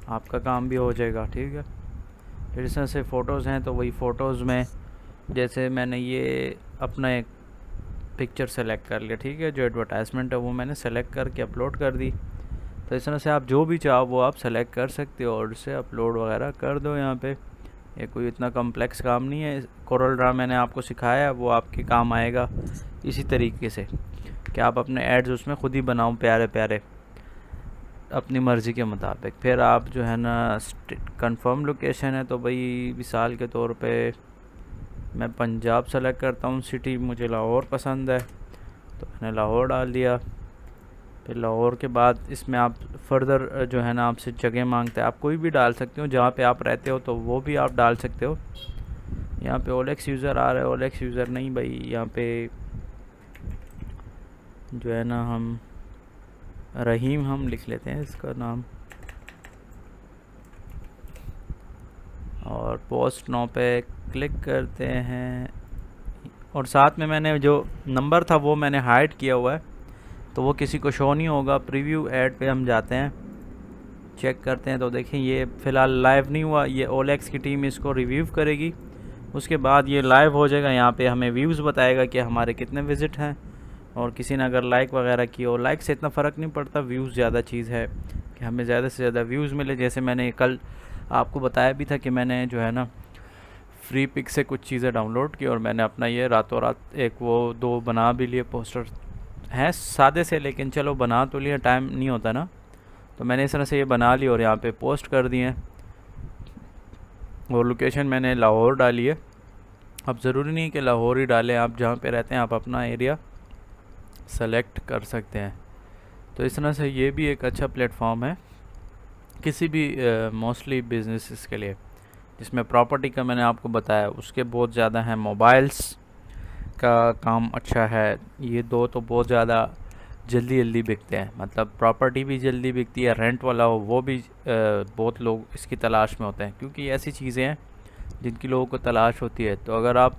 Speaker 1: आपका काम भी हो जाएगा, ठीक है। फिर इस तरह से फ़ोटोज़ हैं, तो वही फ़ोटोज़ में जैसे मैंने ये अपना एक पिक्चर सेलेक्ट कर लिया, ठीक है, जो एडवर्टाइजमेंट है वो मैंने सेलेक्ट करके अपलोड कर दी। तो इस तरह से आप जो भी चाहो वो आप सेलेक्ट कर सकते हो और उसे अपलोड वगैरह कर दो। यहाँ पे ये कोई इतना कम्प्लेक्स काम नहीं है। कोरल ड्रा मैंने आपको सिखाया है, वो आपके काम आएगा इसी तरीके से कि आप अपने एड्स उसमें खुद ही बनाओ प्यारे प्यारे। अपनी मर्ज़ी के मुताबिक। फिर आप जो है ना कंफर्म लोकेशन है तो भाई मिसाल के तौर पे मैं पंजाब सेलेक्ट करता हूँ, सिटी मुझे लाहौर पसंद है तो मैंने लाहौर डाल दिया। फिर लाहौर के बाद इसमें आप फर्दर जो है ना आपसे जगह मांगता है, आप कोई भी डाल सकते हो जहाँ पे आप रहते हो तो वो भी आप डाल सकते हो। यहाँ पे OLX यूज़र आ रहा है, OLX यूज़र नहीं भाई, यहाँ पे जो है ना हम रहीम हम लिख लेते हैं इसका नाम, और पोस्ट नाउ पे क्लिक करते हैं। और साथ में मैंने जो नंबर था वो मैंने हाइड किया हुआ है तो वो किसी को शो नहीं होगा। प्रीव्यू ऐड पे हम जाते हैं, चेक करते हैं तो देखें ये फ़िलहाल लाइव नहीं हुआ, ये OLX की टीम इसको रिव्यू करेगी, उसके बाद ये लाइव हो जाएगा। यहाँ पे हमें व्यूज़ बताएगा कि हमारे कितने विज़िट हैं, और किसी ने अगर लाइक वगैरह की हो, लाइक से इतना फ़र्क नहीं पड़ता, व्यूज़ ज़्यादा चीज़ है कि हमें ज़्यादा से ज़्यादा व्यूज़ मिले। जैसे मैंने कल आपको बताया भी था कि मैंने जो है ना फ्री पिक से कुछ चीज़ें डाउनलोड की और मैंने अपना ये रातों रात एक वो 2 बना भी लिए। पोस्टर हैं सादे से, लेकिन चलो बना तो लिया, टाइम नहीं होता ना, तो मैंने इस तरह से ये बना ली और यहाँ पे पोस्ट कर दिए। और लोकेशन मैंने लाहौर डाली है। अब ज़रूरी नहीं कि लाहौर ही डालें, आप जहाँ पे रहते हैं आप अपना एरिया सेलेक्ट कर सकते हैं। तो इस तरह से ये भी एक अच्छा प्लेटफॉर्म है किसी भी मोस्टली बिजनेसेस के लिए। जिसमें प्रॉपर्टी का मैंने आपको बताया, उसके बहुत ज़्यादा हैं। मोबाइल्स का काम अच्छा है, ये 2 तो बहुत ज़्यादा जल्दी बिकते हैं, मतलब प्रॉपर्टी भी जल्दी बिकती है, रेंट वाला हो वो भी बहुत लोग इसकी तलाश में होते हैं, क्योंकि ऐसी चीज़ें हैं जिनकी लोगों को तलाश होती है। तो अगर आप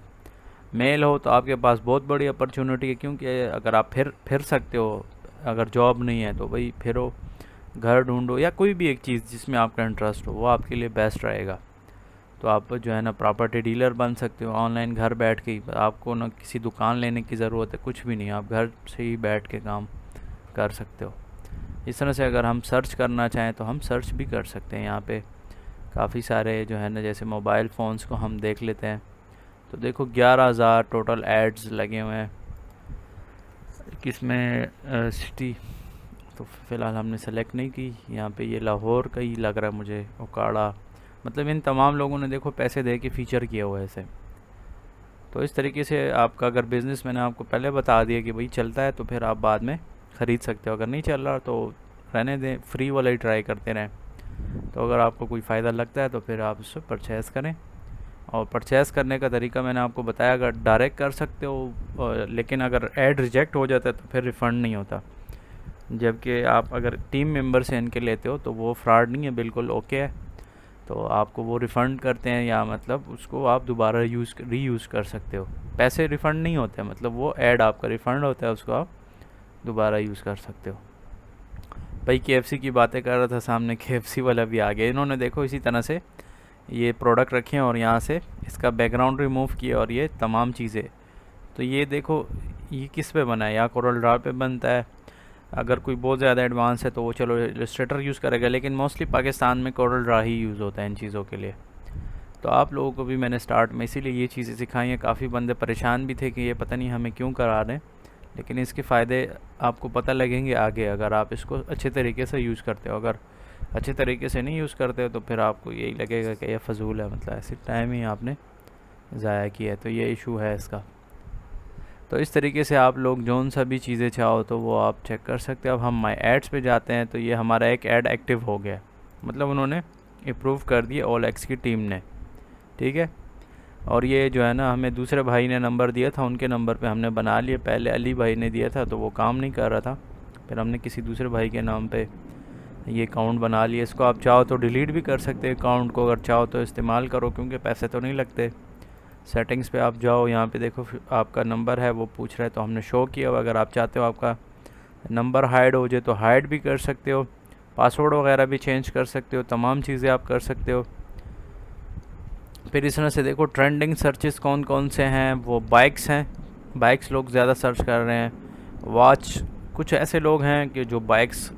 Speaker 1: मेल हो तो आपके पास बहुत बड़ी अपॉर्चुनिटी है, क्योंकि अगर आप फिर सकते हो, अगर जॉब नहीं है तो भाई फिरो, घर ढूंढो, या कोई भी एक चीज़ जिसमें आपका इंटरेस्ट हो वो आपके लिए बेस्ट रहेगा। तो आप जो है ना प्रॉपर्टी डीलर बन सकते हो ऑनलाइन घर बैठ के ही। आपको ना किसी दुकान लेने की ज़रूरत है, कुछ भी नहीं, आप घर से ही बैठ के काम कर सकते हो। इस तरह से अगर हम सर्च करना चाहें तो हम सर्च भी कर सकते हैं। यहाँ पे काफ़ी सारे जो है ना, जैसे मोबाइल फ़ोन्स को हम देख लेते हैं तो देखो 11,000 टोटल एड्स लगे हुए हैं। किसमें सिटी तो फ़िलहाल हमने सेलेक्ट नहीं की। यहाँ पे ये लाहौर का ही लग रहा है मुझे, उकाड़ा, मतलब इन तमाम लोगों ने देखो पैसे दे के फ़ीचर किया हुआ है इसे। तो इस तरीके से आपका अगर बिज़नेस, मैंने आपको पहले बता दिया कि भाई चलता है तो फिर आप बाद में ख़रीद सकते हो, अगर नहीं चल रहा तो रहने दें, फ्री वाला ही ट्राई करते रहें। तो अगर आपको कोई फ़ायदा लगता है तो फिर आप उससे परचेज़ करें। और परचेज़ करने का तरीका मैंने आपको बताया, अगर डायरेक्ट कर सकते हो, लेकिन अगर ऐड रिजेक्ट हो जाता है तो फिर रिफ़ंड नहीं होता। जबकि आप अगर टीम मेंबर से इनके लेते हो तो वो फ्रॉड नहीं है, बिल्कुल ओके है, तो आपको वो रिफ़ंड करते हैं, या मतलब उसको आप दोबारा रीयूज़ कर सकते हो। पैसे रिफ़ंड नहीं होते, मतलब वो ऐड आपका रिफ़ंड होता है, उसको आप दोबारा यूज़ कर सकते हो। भाई KFC की बातें कर रहा था, सामने KFC वाला भी आ गया। इन्होंने देखो इसी तरह से ये प्रोडक्ट रखे हैं और यहाँ से इसका बैकग्राउंड रिमूव किया और ये तमाम चीज़ें। तो ये देखो ये किस पे बना है, या कोरल ड्रॉ पे बनता है। अगर कोई बहुत ज़्यादा एडवांस है तो वो चलो इलस्ट्रेटर यूज़ करेगा, लेकिन मोस्टली पाकिस्तान में कोरल ड्रॉ ही यूज़ होता है इन चीज़ों के लिए। तो आप लोगों को भी मैंने स्टार्ट में इसीलिए ये चीज़ें सिखाई हैं। काफ़ी बंदे परेशान भी थे कि ये पता नहीं हमें क्यों करा रहे हैं, लेकिन इसके फ़ायदे आपको पता लगेंगे आगे अगर आप इसको अच्छे तरीके से यूज़ करते हो। अगर अच्छे तरीके से नहीं यूज़ करते हो तो फिर आपको यही लगेगा कि यह फ़जूल है, मतलब ऐसे टाइम ही आपने ज़ाया किया है। तो ये इशू है इसका। तो इस तरीके से आप लोग जौन सा भी चीज़ें चाहो तो वो आप चेक कर सकते हो। अब हम माई एड्स पे जाते हैं तो ये हमारा एक ऐड एक्टिव हो गया, मतलब उन्होंने अप्रूव कर दिया OLX की टीम ने, ठीक है। और ये जो है ना हमें दूसरे भाई ने नंबर दिया था, उनके नंबर पे हमने बना लिया। पहले अली भाई ने दिया था तो वो काम नहीं कर रहा था, फिर हमने किसी दूसरे भाई के नाम पे ये अकाउंट बना लिया। इसको आप चाहो तो डिलीट भी कर सकते हैं अकाउंट को, अगर चाहो तो इस्तेमाल करो, क्योंकि पैसे तो नहीं लगते। सेटिंग्स पे आप जाओ, यहाँ पे देखो आपका नंबर है वो पूछ रहा है, तो हमने शो किया हुआ। अगर आप चाहते हो आपका नंबर हाइड हो जाए तो हाइड भी कर सकते हो, पासवर्ड वगैरह भी चेंज कर सकते हो, तमाम चीज़ें आप कर सकते हो। फिर इस तरह से देखो ट्रेंडिंग सर्चेस कौन कौन से हैं, वो बाइक्स हैं, बाइक्स लोग ज़्यादा सर्च कर रहे हैं। वॉच, कुछ ऐसे लोग हैं कि जो बाइक्स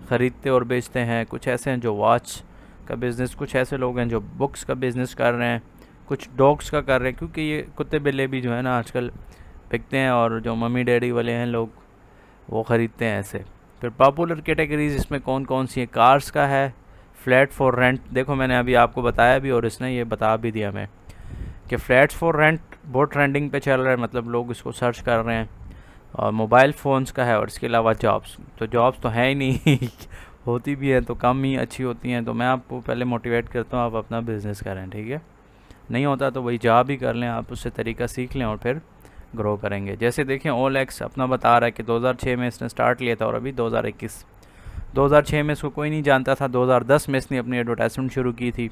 Speaker 1: ख़रीदते और बेचते हैं, कुछ ऐसे हैं जो वॉच का बिज़नेस, कुछ ऐसे लोग हैं जो बुक्स का बिज़नेस कर रहे हैं, कुछ डॉग्स का कर रहे हैं, क्योंकि ये कुत्ते बिल्ले भी जो है ना आजकल बिकते हैं, और जो मम्मी डैडी वाले हैं लोग वो ख़रीदते हैं ऐसे। फिर पॉपुलर कैटेगरीज इसमें कौन कौन सी है, कार्स का है, फ्लैट फॉर रेंट, देखो मैंने अभी आपको बताया भी और इसने ये बता भी दिया मैं कि फ्लैट्स फॉर रेंट बहुत ट्रेंडिंग पे चल रहा है, मतलब लोग इसको सर्च कर रहे हैं। और मोबाइल फ़ोन्स का है, और इसके अलावा जॉब्स, तो जॉब्स तो है ही नहीं होती भी है तो कम ही अच्छी होती हैं। तो मैं आपको पहले मोटिवेट करता हूँ आप अपना बिज़नेस करें, ठीक है। नहीं होता तो वही जॉब ही कर लें आप, उससे तरीका सीख लें और फिर ग्रो करेंगे। जैसे देखें OLX अपना बता रहा है कि 2006 में इसने स्टार्ट लिया था और अभी 2006 में इसको कोई नहीं जानता था, 2010 में इसने अपनी एडवर्टाइजमेंट शुरू की थी,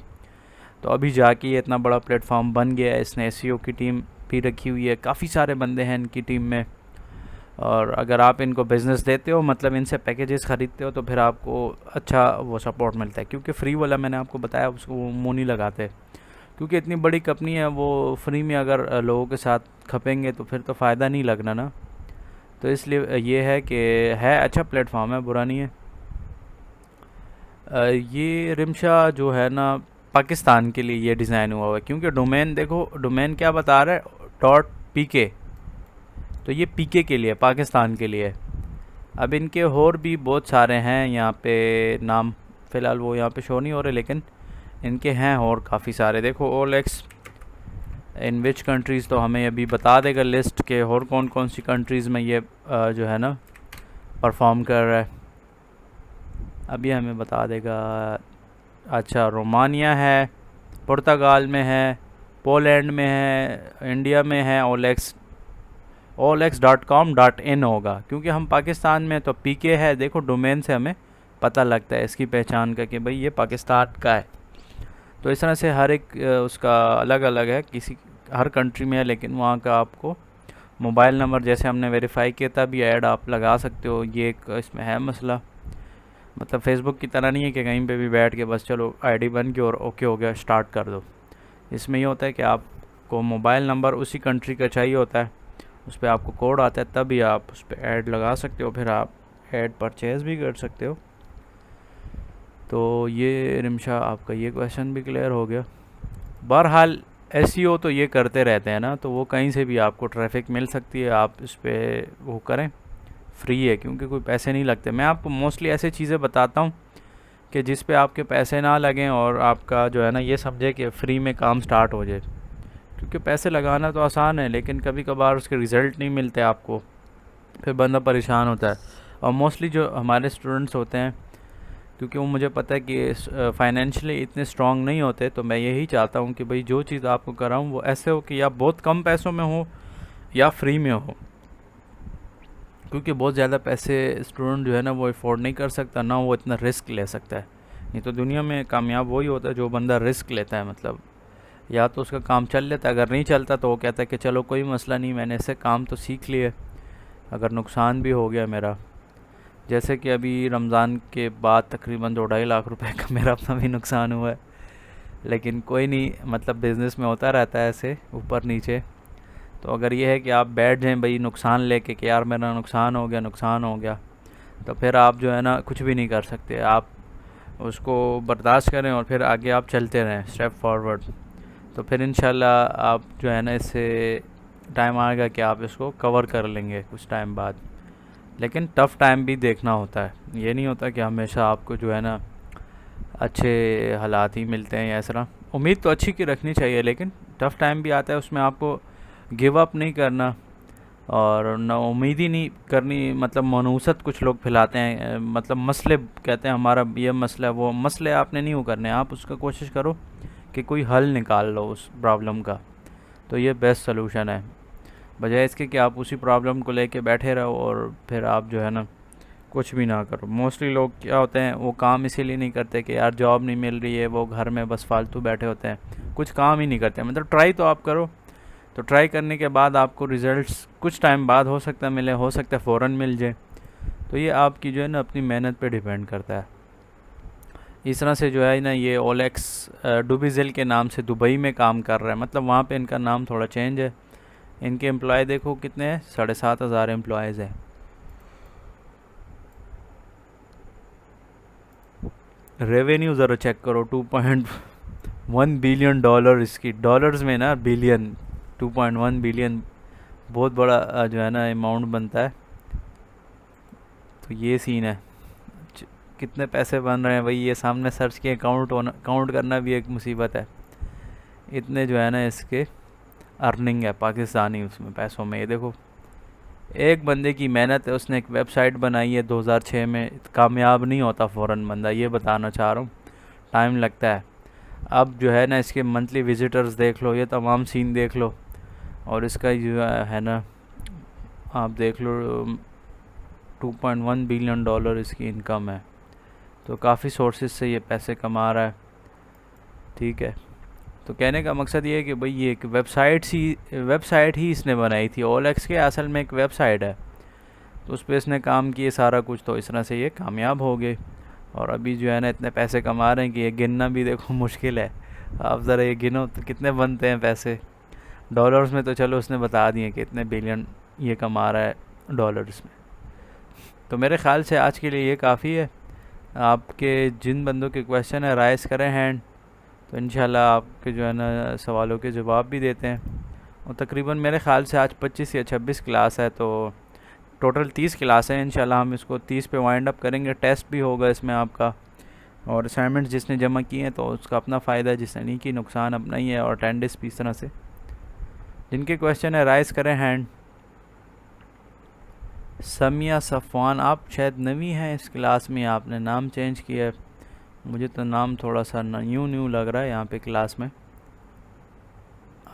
Speaker 1: तो अभी जाके ये इतना बड़ा प्लेटफॉर्म बन गया है। इसने SEO की टीम भी रखी हुई है, काफ़ी सारे बंदे हैं इनकी टीम में। और अगर आप इनको बिज़नेस देते हो, मतलब इनसे पैकेजेस ख़रीदते हो, तो फिर आपको अच्छा वो सपोर्ट मिलता है। क्योंकि फ्री वाला मैंने आपको बताया उसको वो मुँह नहीं लगाते, क्योंकि इतनी बड़ी कंपनी है, वो फ्री में अगर लोगों के साथ खपेंगे तो फिर तो फ़ायदा नहीं लगना ना। तो इसलिए ये है कि है अच्छा प्लेटफॉर्म है, बुरा नहीं है। ये रिमशा जो है ना पाकिस्तान के लिए ये डिज़ाइन हुआ हुआ है, क्योंकि डोमेन देखो, डोमेन क्या बता रहा है .pk, तो ये PK के लिए, पाकिस्तान के लिए। अब इनके और भी बहुत सारे हैं यहाँ पे नाम, फ़िलहाल वो यहाँ पे शो नहीं हो रहे, लेकिन इनके हैं और काफ़ी सारे। देखो OLX इन विच कंट्रीज़, तो हमें अभी बता देगा लिस्ट के और कौन कौन सी कंट्रीज़ में ये जो है ना परफॉर्म कर रहा है, अभी हमें बता देगा। अच्छा, रोमानिया है, पुर्तगाल में है, पोलैंड में है, इंडिया में है। OLX.com.in होगा, क्योंकि हम पाकिस्तान में तो PK है। देखो डोमेन से हमें पता लगता है इसकी पहचान का कि भाई ये पाकिस्तान का है। तो इस तरह से हर एक उसका अलग अलग है, किसी हर कंट्री में है, लेकिन वहाँ का आपको मोबाइल नंबर जैसे हमने वेरीफाई किया था भी ऐड आप लगा सकते हो। ये एक इसमें है मसला, मतलब फेसबुक की तरह नहीं है कि कहीं पे भी बैठ के बस चलो ID बन के और ओके हो गया स्टार्ट कर दो। इसमें ये होता है कि आपको मोबाइल नंबर उसी कंट्री का चाहिए होता है, उस पर आपको कोड आता है, तभी आप उस पर ऐड लगा सकते हो, फिर आप ऐड परचेज़ भी कर सकते हो। तो ये रिमशा आपका ये क्वेश्चन भी क्लियर हो गया। बहरहाल SEO तो ये करते रहते हैं ना, तो वो कहीं से भी आपको ट्रैफिक मिल सकती है, आप इस पर वो करें, फ्री है क्योंकि कोई पैसे नहीं लगते। मैं आपको मोस्टली ऐसी चीज़ें बताता हूँ कि जिस पे आपके पैसे ना लगें और आपका जो है ना ये समझे कि फ्री में काम स्टार्ट हो जाए। क्योंकि पैसे लगाना तो आसान है, लेकिन कभी कभार उसके रिज़ल्ट नहीं मिलते आपको, फिर बंदा परेशान होता है। और मोस्टली जो हमारे स्टूडेंट्स होते हैं, क्योंकि वो मुझे पता है कि फाइनेंशियली इतने स्ट्रांग नहीं होते, तो मैं यही चाहता हूँ कि भाई जो चीज़ आपको कराऊँ वो ऐसे हो कि या बहुत कम पैसों में हो या फ्री में हो। क्योंकि बहुत ज़्यादा पैसे स्टूडेंट जो है ना वो अफोर्ड नहीं कर सकता, ना वो इतना रिस्क ले सकता है। नहीं तो दुनिया में कामयाब वही होता है जो बंदा रिस्क लेता है, मतलब या तो उसका काम चल लेता है, अगर नहीं चलता तो वो कहता है कि चलो कोई मसला नहीं, मैंने इससे काम तो सीख लिया, अगर नुकसान भी हो गया मेरा। जैसे कि अभी रमज़ान के बाद तकरीबन 2-2.5 लाख रुपए का मेरा अपना भी नुकसान हुआ है, लेकिन कोई नहीं, मतलब बिज़नेस में होता रहता है ऐसे ऊपर नीचे। तो अगर ये है कि आप बैठ जाएं भाई नुकसान लेके कि यार मेरा नुकसान हो गया, तो फिर आप जो है ना कुछ भी नहीं कर सकते, आप उसको बर्दाश्त करें और फिर आगे आप चलते रहें स्टेप फॉरवर्ड। तो फिर इंशाल्लाह आप जो है ना इससे टाइम आएगा कि आप इसको कवर कर लेंगे कुछ टाइम बाद। लेकिन टफ़ टाइम भी देखना होता है, ये नहीं होता कि हमेशा आपको जो है ना अच्छे हालात ही मिलते हैं या इस तरह। उम्मीद तो अच्छी की रखनी चाहिए, लेकिन टफ़ टाइम भी आता है, उसमें आपको गिव अप नहीं करना और ना उम्मीद ही नहीं करनी। मतलब मनूसत कुछ लोग फैलाते हैं, मतलब मसले कहते हैं हमारा ये मसला है, वो मसले आपने नहीं वो करने, आप उसका कोशिश करो कि कोई हल निकाल लो उस प्रॉब्लम का। तो ये बेस्ट सलूशन है, बजाय इसके कि आप उसी प्रॉब्लम को लेके बैठे रहो और फिर आप जो है ना कुछ भी ना करो। मोस्टली लोग क्या होते हैं वो काम इसीलिए नहीं करते कि यार जॉब नहीं मिल रही है, वो घर में बस फालतू बैठे होते हैं, कुछ काम ही नहीं करते। मतलब ट्राई तो आप करो, तो ट्राई करने के बाद आपको रिज़ल्ट्स कुछ टाइम बाद हो सकता है मिले, हो सकता है फ़ौरन मिल जाए। तो ये आपकी जो है ना अपनी मेहनत पे डिपेंड करता है। इस तरह से जो है ना ये OLX डुबिज़िल के नाम से दुबई में काम कर रहा है, मतलब वहाँ पे इनका नाम थोड़ा चेंज है। इनके एम्प्लॉय देखो कितने हैं, 7,500 एम्प्लॉयज़ हैं। रेवेन्यू ज़रा चेक करो, 2.1 बिलियन डॉलर, इसकी डॉलर्स में ना बिलियन, 2.1 बिलियन बहुत बड़ा जो है ना अमाउंट बनता है। तो ये सीन है। कितने पैसे बन रहे हैं वही ये सामने सर्च किए, काउंट करना भी एक मुसीबत है। इतने जो है ना इसके अर्निंग है पाकिस्तानी उसमें पैसों में। ये देखो एक बंदे की मेहनत है, उसने एक वेबसाइट बनाई है 2006 में। कामयाब नहीं होता फ़ौरन बंदा, ये बताना चाह रहा हूँ, टाइम लगता है। अब जो है ना इसके मंथली विजिटर्स देख लो, ये तमाम सीन देख लो, और इसका जो है ना आप देख लो 2.1 बिलियन डॉलर इसकी इनकम है। तो काफ़ी सोर्सेज से ये पैसे कमा रहा है, ठीक है। तो कहने का मकसद ये है कि भाई ये एक वेबसाइट ही इसने बनाई थी। OLX के असल में एक वेबसाइट है, तो उस पर इसने काम किए सारा कुछ, तो इस तरह से ये कामयाब हो गए। और अभी जो है ना इतने पैसे कमा रहे हैं कि ये गिनना भी देखो मुश्किल है। आप ज़रा ये गिनो तो कितने बनते हैं पैसे डॉलर्स में। तो चलो उसने बता दिए कि इतने बिलियन ये कमा रहा है डॉलर्स में। तो मेरे ख़्याल से आज के लिए ये काफ़ी है। आपके जिन बंदों के क्वेश्चन है राइज़ करें हैंड, तो इंशाल्लाह आपके जो है ना सवालों के जवाब भी देते हैं। और तकरीबन मेरे ख़्याल से आज 25 या 26 क्लास है, तो टोटल 30 क्लास है। इंशाल्लाह हम इसको 30 पे वाइंड अप करेंगे। टेस्ट भी होगा इसमें आपका, और असाइनमेंट्स जिसने जमा किए हैं तो उसका अपना फ़ायदा है, जिसने नहीं की नुकसान अपना ही है। और अटेंडेंस भी इस तरह से। जिनके क्वेश्चन है राइज़ करें हैंड। समिया सफ़वान, आप शायद नवी हैं इस क्लास में, आपने नाम चेंज किया है। मुझे तो नाम थोड़ा सा न्यू लग रहा है यहाँ पे क्लास में।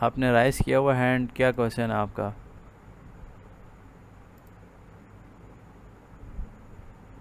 Speaker 1: आपने राइज़ किया हुआ हैंड, क्या क्वेश्चन है आपका?